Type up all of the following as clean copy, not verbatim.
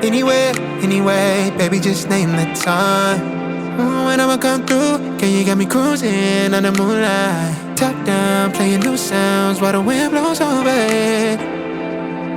Anywhere, anyway, baby, just name the time. When I'ma come through, girl, you got me cruising under moonlight. Top down, playing new sounds while the wind blows over it.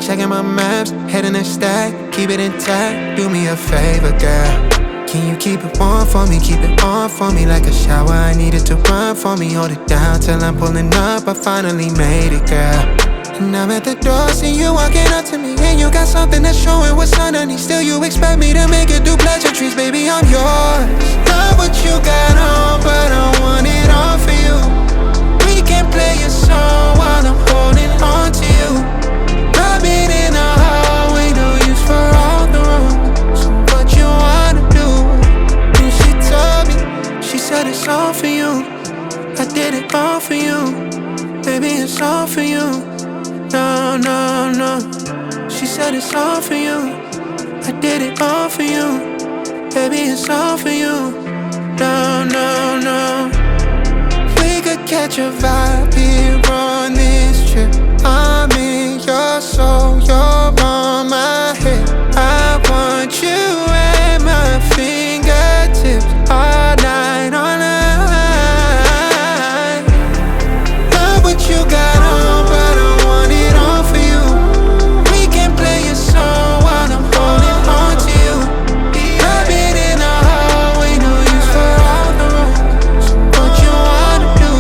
Checking my maps, heading a stack, keep it intact. Do me a favor, girl. Can you keep it warm for me, keep it on for me like a shower? I need it to run for me, hold it down till I'm pulling up. I finally made it, girl. And I'm at the door, see you walking up to me, and you got something that's showing what's underneath. Still you expect me to make it do pleasantries, baby, I'm yours. Love what you got on, but I want it all for you. We can play a song while I'm holding on to you. Rubbing in the hallway, no use for all the rooms. So what you wanna do? And she told me, she said it's all for you. I did it all for you, baby, it's all for you. No, no, no. She said it's all for you. I did it all for you, baby, it's all for you. No, no, no. We could catch a vibe here on this trip. I'm in your soul, you're on my head. I want you at my fingertips all night, all night. Love what you got on, but I want it all for you. We can play a song while I'm holding on to you. Rubbing in the hallway, no use for all the rooms. So what you wanna do?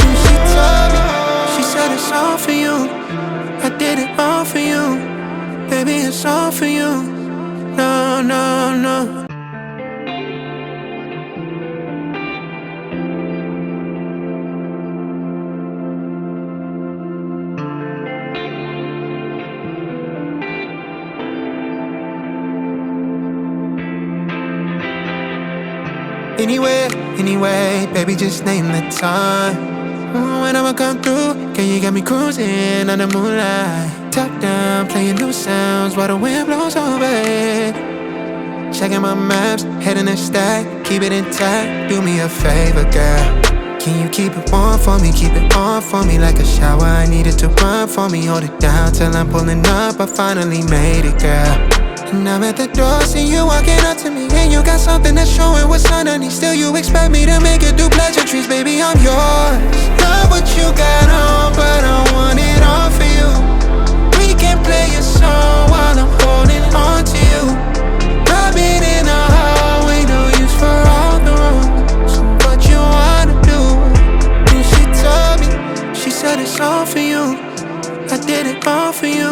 And she told me, she said it's all for you. I did it all for you, baby, it's all for you. No, no, no. Anywhere, anyway, baby, just name the time. When I'ma come through, girl, you got me cruising under moonlight. Top down, playing new sounds while the wind blows over it. Checking my maps, heading a stack, keep it intact. Do me a favor, girl. Can you keep it warm for me, keep it on for me like a shower? I need it to run for me, hold it down till I'm pulling up. I finally made it, girl. And I'm at the door, see you walking up to me, and you got something that's showing what's underneath. Still you expect me to make it do pleasantries, baby, I'm yours. Love what you got on, but I want it all for you. We can play a song while I'm holding on to you. Rubbing in the hallway, no use for all the rooms. So what you wanna do? And she told me, she said it's all for you. I did it all for you,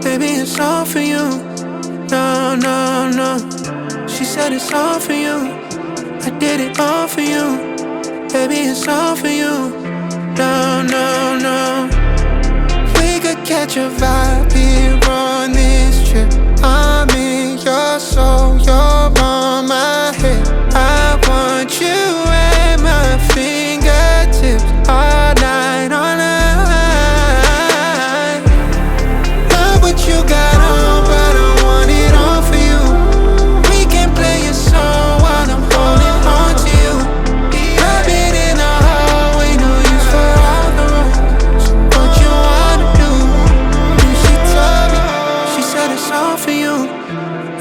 baby, it's all for you. No, no, no. She said it's all for you. I did it all for you, baby, it's all for you. No, no, no. We could catch a vibe here on this trip. I'm in your soul, you're on my head. I want you at my fingertips all night, all night. Love what you got on, but I want it all for you. We can play a song while I'm holding on to you. Rubbing in the hallway, no use for all the rooms. So what you wanna do? And she told me, she said it's all for you. I